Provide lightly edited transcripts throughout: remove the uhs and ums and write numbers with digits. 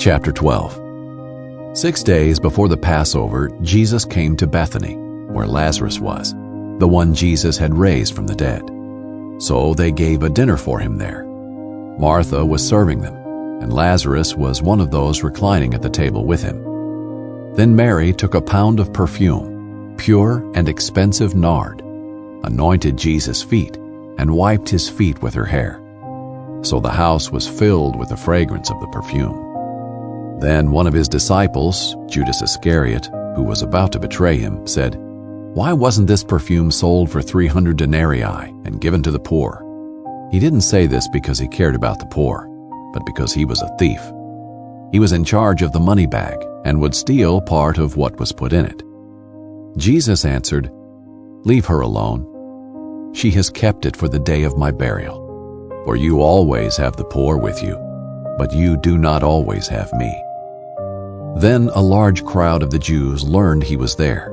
Chapter 12. 6 days before the Passover, Jesus came to Bethany, where Lazarus was, the one Jesus had raised from the dead. So they gave a dinner for him there. Martha was serving them, and Lazarus was one of those reclining at the table with him. Then Mary took a pound of perfume, pure and expensive nard, anointed Jesus' feet, and wiped his feet with her hair. So the house was filled with the fragrance of the perfume. Then one of his disciples, Judas Iscariot, who was about to betray him, said, "Why wasn't this perfume sold for 300 denarii and given to the poor?" He didn't say this because he cared about the poor, but because he was a thief. He was in charge of the money bag and would steal part of what was put in it. Jesus answered, "Leave her alone. She has kept it for the day of my burial. For you always have the poor with you, but you do not always have me." Then a large crowd of the Jews learned he was there.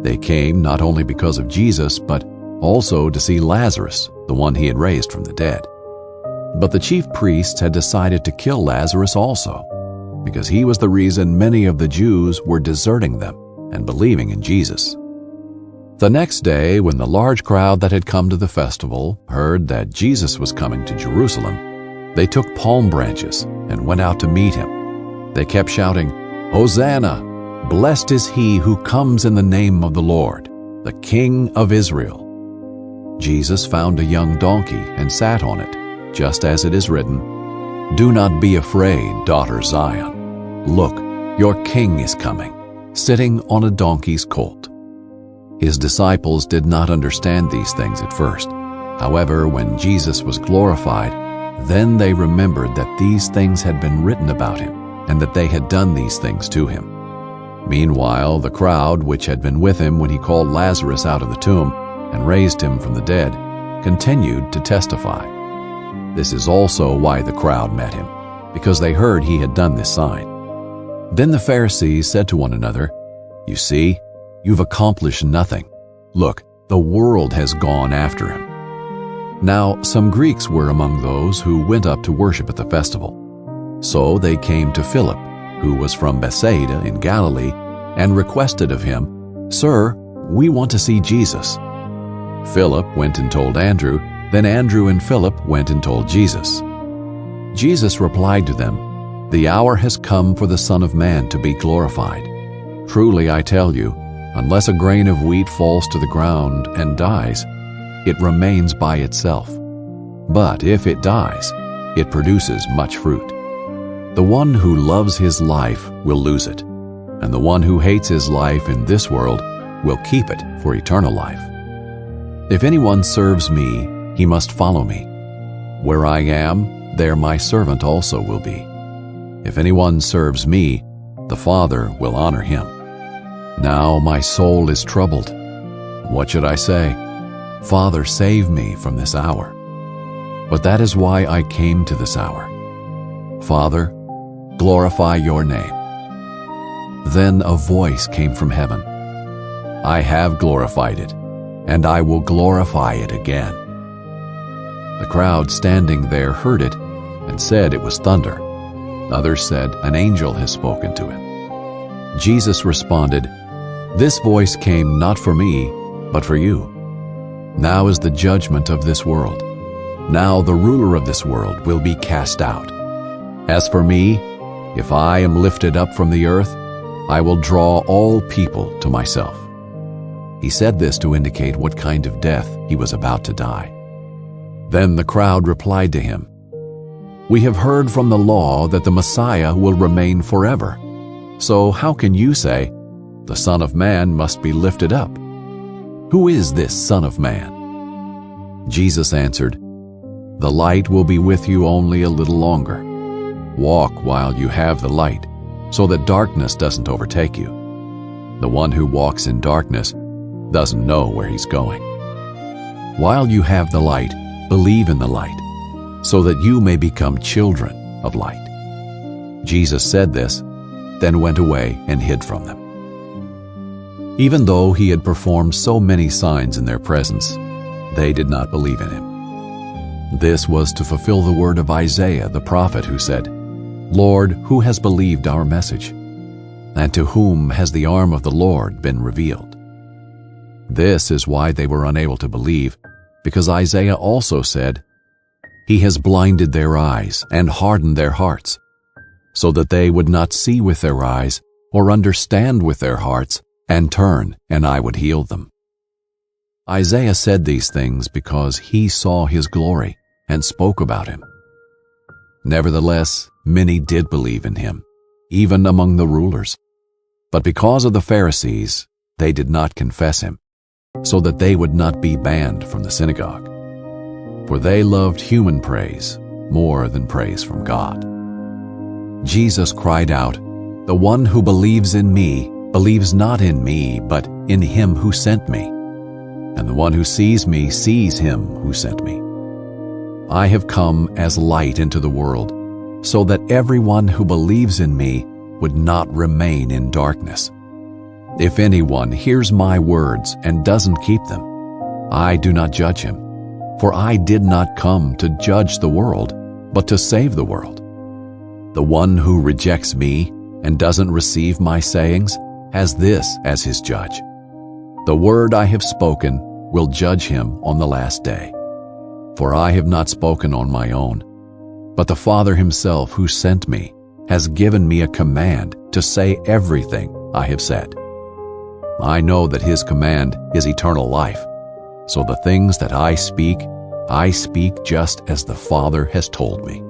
They came not only because of Jesus, but also to see Lazarus, the one he had raised from the dead. But the chief priests had decided to kill Lazarus also, because he was the reason many of the Jews were deserting them and believing in Jesus. The next day, when the large crowd that had come to the festival heard that Jesus was coming to Jerusalem, they took palm branches and went out to meet him. They kept shouting, "Hosanna! Blessed is he who comes in the name of the Lord, the King of Israel." Jesus found a young donkey and sat on it, just as it is written, "Do not be afraid, daughter Zion. Look, your king is coming, sitting on a donkey's colt." His disciples did not understand these things at first. However, when Jesus was glorified, then they remembered that these things had been written about him, and that they had done these things to him. Meanwhile, the crowd, which had been with him when he called Lazarus out of the tomb and raised him from the dead, continued to testify. This is also why the crowd met him, because they heard he had done this sign. Then the Pharisees said to one another, "You see, you've accomplished nothing. Look, the world has gone after him." Now some Greeks were among those who went up to worship at the festival. So they came to Philip, who was from Bethsaida in Galilee, and requested of him, "Sir, we want to see Jesus." Philip went and told Andrew, then Andrew and Philip went and told Jesus. Jesus replied to them, "The hour has come for the Son of Man to be glorified. Truly I tell you, unless a grain of wheat falls to the ground and dies, it remains by itself. But if it dies, it produces much fruit. The one who loves his life will lose it, and the one who hates his life in this world will keep it for eternal life. If anyone serves me, he must follow me. Where I am, there my servant also will be. If anyone serves me, the Father will honor him. Now my soul is troubled. What should I say? Father, save me from this hour. But that is why I came to this hour. Father, glorify your name." Then a voice came from heaven, "I have glorified it, and I will glorify it again." The crowd standing there heard it and said it was thunder. Others said, "An angel has spoken to him." Jesus responded, "This voice came not for me, but for you. Now is the judgment of this world. Now the ruler of this world will be cast out. As for me, if I am lifted up from the earth, I will draw all people to myself." He said this to indicate what kind of death he was about to die. Then the crowd replied to him, "We have heard from the law that the Messiah will remain forever. So how can you say, 'The Son of Man must be lifted up'? Who is this Son of Man?" Jesus answered, "The light will be with you only a little longer. Walk while you have the light, so that darkness doesn't overtake you. The one who walks in darkness doesn't know where he's going. While you have the light, believe in the light, so that you may become children of light." Jesus said this, then went away and hid from them. Even though he had performed so many signs in their presence, they did not believe in him. This was to fulfill the word of Isaiah the prophet, who said, "Lord, who has believed our message? And to whom has the arm of the Lord been revealed?" This is why they were unable to believe, because Isaiah also said, "He has blinded their eyes and hardened their hearts, so that they would not see with their eyes or understand with their hearts and turn, and I would heal them." Isaiah said these things because he saw his glory and spoke about him. Nevertheless, many did believe in him, even among the rulers. But because of the Pharisees, they did not confess him, so that they would not be banned from the synagogue. For they loved human praise more than praise from God. Jesus cried out, "The one who believes in me believes not in me, but in him who sent me. And the one who sees me sees him who sent me. I have come as light into the world, so that everyone who believes in me would not remain in darkness. If anyone hears my words and doesn't keep them, I do not judge him, for I did not come to judge the world, but to save the world. The one who rejects me and doesn't receive my sayings has this as his judge. The word I have spoken will judge him on the last day. For I have not spoken on my own, but the Father himself who sent me has given me a command to say everything I have said. I know that his command is eternal life, so the things that I speak just as the Father has told me."